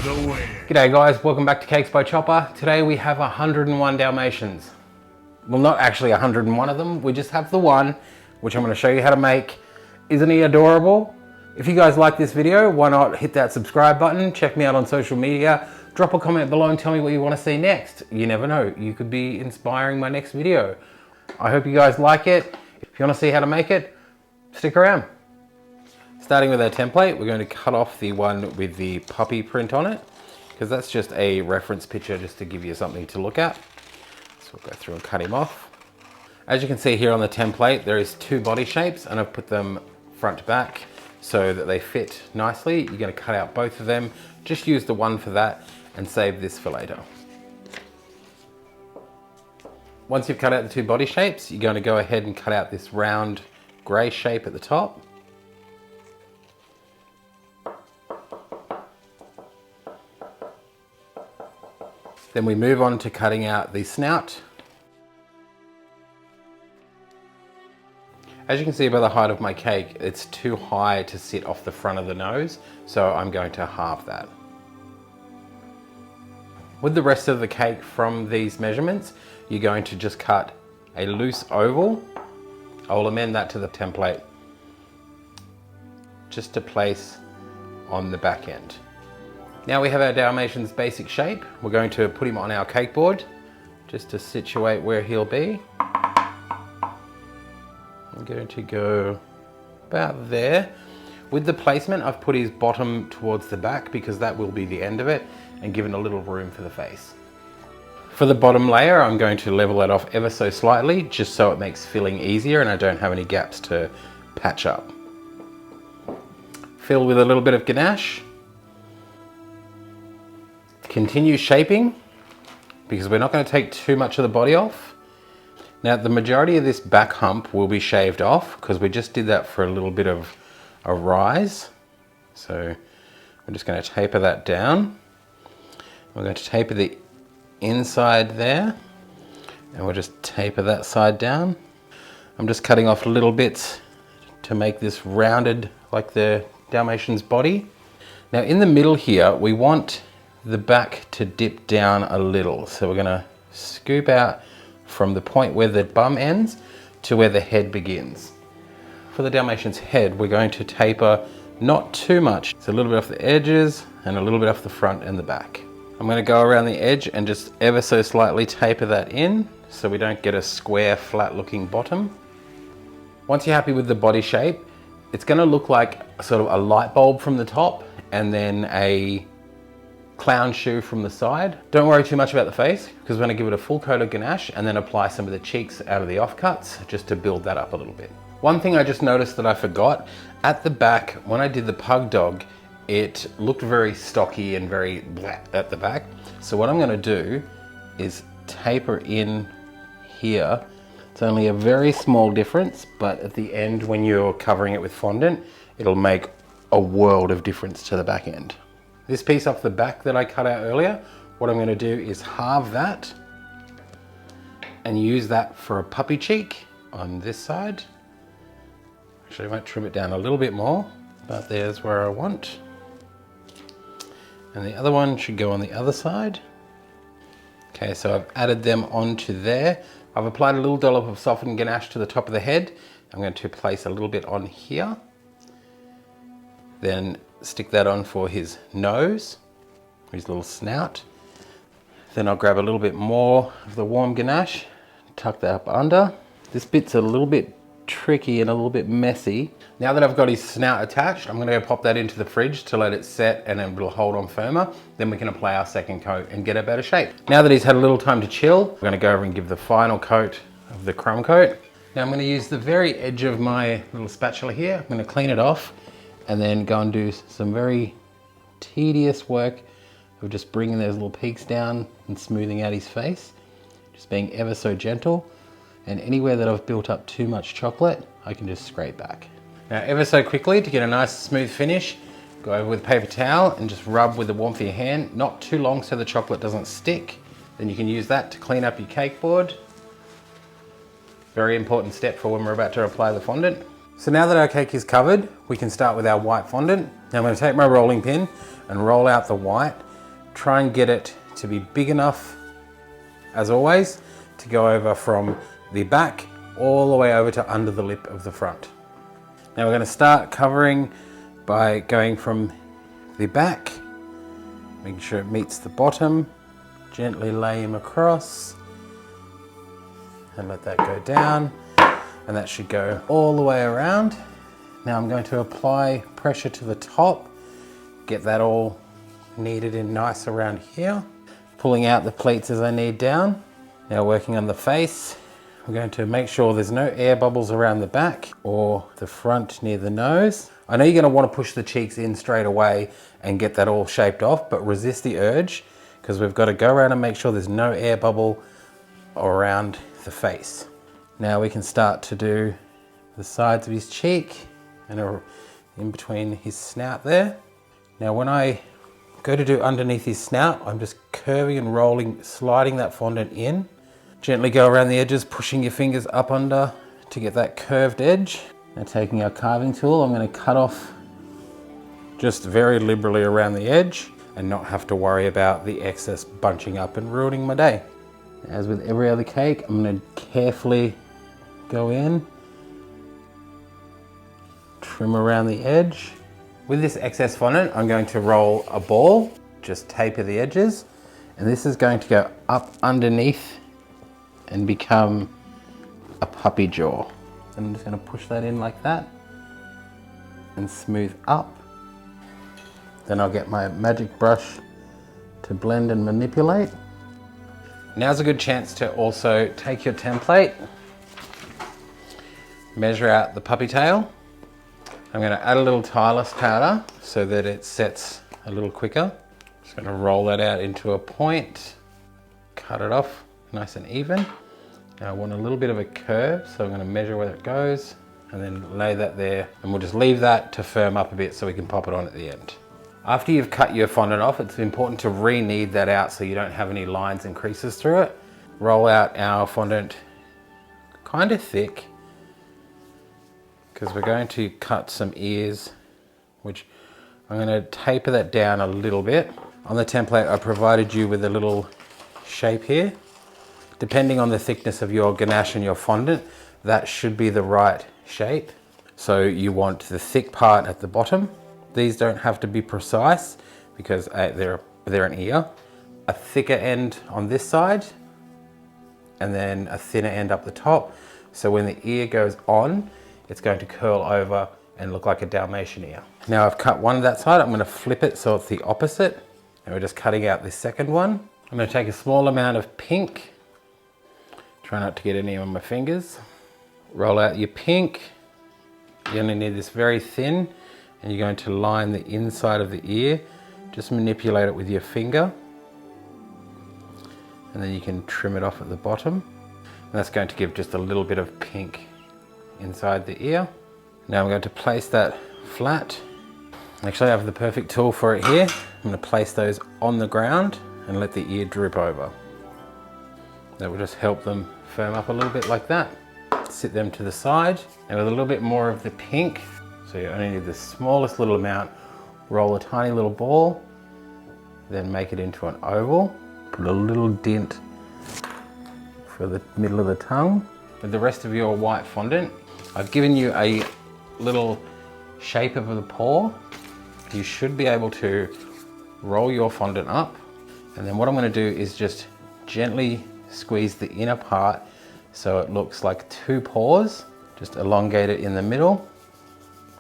for the win. G'day guys, welcome back to Cakes by Chopper. Today we have 101 Dalmatians. Well, not actually 101 of them, we just have the one, which I'm going to show you how to make. Isn't he adorable? If you guys like this video, why not hit that subscribe button, check me out on social media, drop a comment below and tell me what you want to see next. You never know, you could be inspiring my next video. I hope you guys like it. If you want to see how to make it, stick around. Starting with our template, we're going to cut off the one with the puppy print on it, because that's just a reference picture just to give you something to look at. So we'll go through and cut him off. As you can see here on the template, there is two body shapes and I've put them front to back so that they fit nicely. You're going to cut out both of them. Just use the one for that and save this for later. Once you've cut out the two body shapes, you're going to go ahead and cut out this round grey shape at the top. Then we move on to cutting out the snout. As you can see by the height of my cake, it's too high to sit off the front of the nose, so I'm going to halve that. With the rest of the cake from these measurements, you're going to just cut a loose oval. I will amend that to the template just to place on the back end. Now we have our Dalmatian's basic shape. We're going to put him on our cake board just to situate where he'll be. I'm going to go about there. With the placement, I've put his bottom towards the back because that will be the end of it and given a little room for the face. For the bottom layer, I'm going to level it off ever so slightly just so it makes filling easier and I don't have any gaps to patch up. Fill with a little bit of ganache. Continue shaping because we're not going to take too much of the body off. Now the majority of this back hump will be shaved off because we just did that for a little bit of a rise. So we're just going to taper that down. We're going to taper the inside there and we'll just taper that side down. I'm just cutting off little bits to make this rounded like the Dalmatian's body. Now in the middle here, we want the back to dip down a little. So we're going to scoop out from the point where the bum ends to where the head begins. For the Dalmatian's head, we're going to taper not too much. It's a little bit off the edges and a little bit off the front and the back. I'm going to go around the edge and just ever so slightly taper that in so we don't get a square, flat looking bottom. Once you're happy with the body shape, it's going to look like sort of a light bulb from the top and then a clown shoe from the side. Don't worry too much about the face because we're going to give it a full coat of ganache and then apply some of the cheeks out of the offcuts just to build that up a little bit. One thing I just noticed that I forgot, at the back when I did the pug dog, it looked very stocky and very black at the back. So what I'm going to do is taper in here. It's only a very small difference, but at the end when you're covering it with fondant, it'll make a world of difference to the back end. This piece off the back that I cut out earlier, what I'm going to do is halve that and use that for a puppy cheek on this side. Actually, I might trim it down a little bit more, but there's where I want. And the other one should go on the other side. Okay, so I've added them onto there. I've applied a little dollop of softened ganache to the top of the head. I'm going to place a little bit on here. Then stick that on for his nose, his little snout. Then I'll grab a little bit more of the warm ganache, tuck that up under. This bit's a little bit tricky and a little bit messy. Now that I've got his snout attached, I'm going to go pop that into the fridge to let it set and then it'll hold on firmer. Then we can apply our second coat and get a better shape. Now that he's had a little time to chill, we're going to go over and give the final coat of the crumb coat. Now I'm going to use the very edge of my little spatula here. I'm going to clean it off and then go and do some very tedious work of just bringing those little peaks down and smoothing out his face. Just being ever so gentle. And anywhere that I've built up too much chocolate, I can just scrape back. Now ever so quickly, to get a nice smooth finish, go over with a paper towel and just rub with the warmth of your hand, not too long so the chocolate doesn't stick. Then you can use that to clean up your cake board. Very important step for when we're about to apply the fondant. So now that our cake is covered, we can start with our white fondant. Now I'm going to take my rolling pin and roll out the white try and get it to be big enough, as always, to go over from the back all the way over to under the lip of the front. Now we're going to start covering by going from the back, making sure it meets the bottom, gently lay him across and let that go down, and that should go all the way around. Now I'm going to apply pressure to the top, get that all kneaded in nice around here, pulling out the pleats as I knead down. Now working on the face, I'm going to make sure there's no air bubbles around the back or the front near the nose. I know you're going to want to push the cheeks in straight away and get that all shaped off, but resist the urge, because we've got to go around and make sure there's no air bubble around the face. Now we can start to do the sides of his cheek and in between his snout there. Now when I go to do underneath his snout, I'm just curving and rolling, sliding that fondant in. Gently go around the edges, pushing your fingers up under to get that curved edge. Now taking our carving tool, I'm going to cut off just very liberally around the edge and not have to worry about the excess bunching up and ruining my day. As with every other cake, I'm going to carefully go in, trim around the edge. With this excess fondant, I'm going to roll a ball, just taper the edges, and this is going to go up underneath and become a puppy jaw. I'm just going to push that in like that and smooth up. Then I'll get my magic brush to blend and manipulate. Now's a good chance to also take your template, measure out the puppy tail. I'm going to add a little tileless powder so that it sets a little quicker. Just going to roll that out into a point, cut it off nice and even. Now I want a little bit of a curve, so I'm going to measure where it goes and then lay that there, and we'll just leave that to firm up a bit so we can pop it on at the end. After you've cut your fondant off, it's important to re-knead that out so you don't have any lines and creases through it. Roll out our fondant kind of thick, because we're going to cut some ears, which I'm going to taper that down a little bit. On the template, I provided you with a little shape here. Depending on the thickness of your ganache and your fondant, that should be the right shape. So you want the thick part at the bottom. These don't have to be precise because they're an ear. A thicker end on this side and then a thinner end up the top. So when the ear goes on, it's going to curl over and look like a Dalmatian ear. Now I've cut one of that side, I'm going to flip it so it's the opposite. And we're just cutting out this second one. I'm going to take a small amount of pink. Try not to get any on my fingers. Roll out your pink. You only need this very thin, and you're going to line the inside of the ear. Just manipulate it with your finger. And then you can trim it off at the bottom. And that's going to give just a little bit of pink inside the ear. Now I'm going to place that flat. Actually, I have the perfect tool for it here. I'm going to place those on the ground and let the ear drip over. That will just help them firm up a little bit like that. Sit them to the side, and with a little bit more of the pink, so you only need the smallest little amount, roll a tiny little ball, then make it into an oval, put a little dent for the middle of the tongue. With the rest of your white fondant, I've given you a little shape of the paw. You should be able to roll your fondant up, and then what I'm going to do is just gently squeeze the inner part so it looks like two paws. Just elongate it in the middle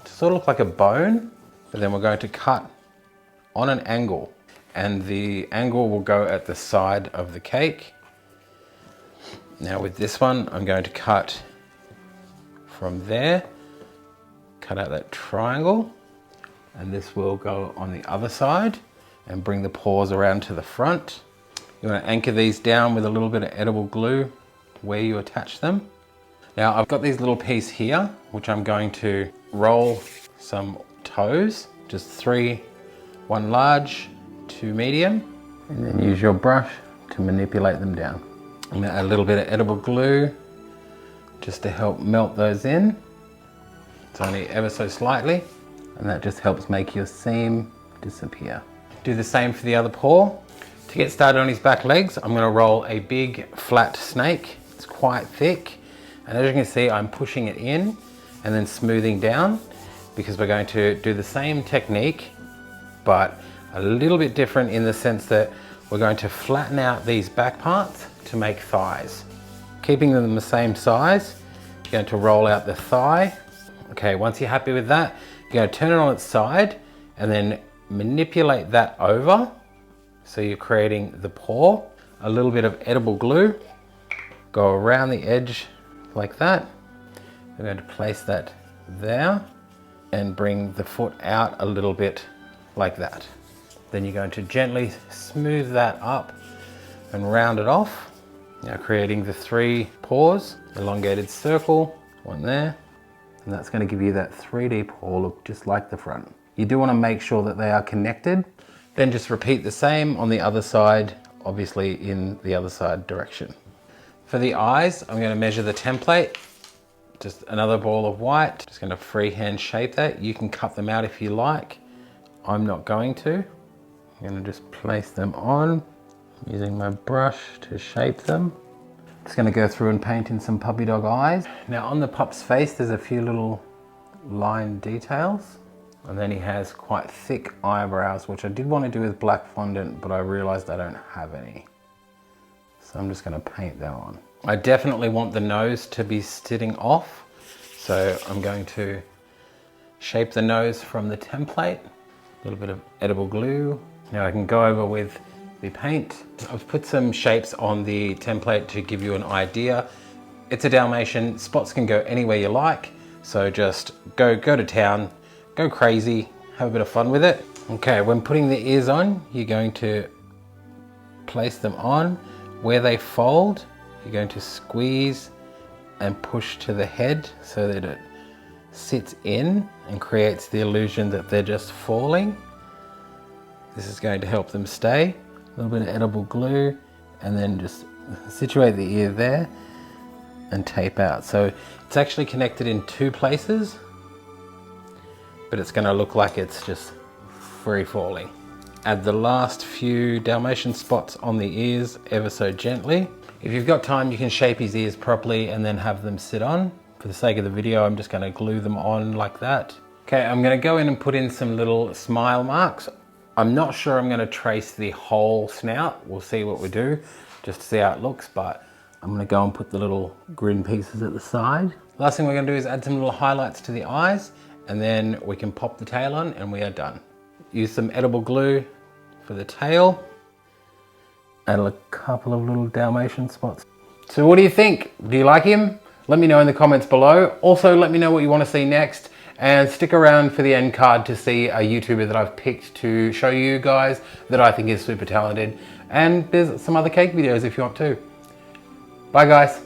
to sort of look like a bone, but then we're going to cut on an angle, and the angle will go at the side of the cake. Now with this one, I'm going to cut from there, cut out that triangle, and this will go on the other side and bring the paws around to the front. You want to anchor these down with a little bit of edible glue where you attach them. Now I've got these little pieces here, which I'm going to roll some toes, just 3, 1 large, 2 medium, and then use your brush to manipulate them down. I'm going to add a little bit of edible glue just to help melt those in. It's only ever so slightly, and that just helps make your seam disappear. Do the same for the other paw. To get started on his back legs, I'm gonna roll a big flat snake. It's quite thick. And as you can see, I'm pushing it in and then smoothing down because we're going to do the same technique, but a little bit different in the sense that we're going to flatten out these back parts to make thighs. Keeping them the same size, you're going to roll out the thigh. Okay, once you're happy with that, you're going to turn it on its side and then manipulate that over. So you're creating the paw, a little bit of edible glue, go around the edge like that. We're going to place that there and bring the foot out a little bit like that. Then you're going to gently smooth that up and round it off. Now creating the 3 paws, elongated circle, one there, and that's going to give you that 3D paw look just like the front. You do want to make sure that they are connected. Then just repeat the same on the other side, obviously in the other side direction. For the eyes, I'm going to measure the template, just another ball of white. Just going to freehand shape that. You can cut them out if you like. I'm not going to. I'm going to just place them on using my brush to shape them. Just going to go through and paint in some puppy dog eyes. Now on the pup's face, there's a few little line details. And then he has quite thick eyebrows, which I did want to do with black fondant, but I realized I don't have any. So I'm just going to paint that on. I definitely want the nose to be sitting off. So I'm going to shape the nose from the template. A little bit of edible glue. Now I can go over with the paint. I've put some shapes on the template to give you an idea. It's a Dalmatian, spots can go anywhere you like. So just go to town, go crazy, have a bit of fun with it. Okay, when putting the ears on, you're going to place them on. Where they fold, you're going to squeeze and push to the head so that it sits in and creates the illusion that they're just falling. This is going to help them stay. A little bit of edible glue and then just situate the ear there and tape out. So it's actually connected in 2 places, but it's going to look like it's just free falling. Add the last few Dalmatian spots on the ears ever so gently. If you've got time, you can shape his ears properly and then have them sit on. For the sake of the video, I'm just going to glue them on like that. Okay, I'm going to go in and put in some little smile marks. I'm not sure I'm going to trace the whole snout. We'll see what we do, just to see how it looks, but I'm going to go and put the little grin pieces at the side. Last thing we're going to do is add some little highlights to the eyes, and then we can pop the tail on and we are done. Use some edible glue for the tail. Add a couple of little Dalmatian spots. So what do you think? Do you like him? Let me know in the comments below. Also, let me know what you want to see next, and stick around for the end card to see a YouTuber that I've picked to show you guys that I think is super talented. And there's some other cake videos if you want to. Bye guys.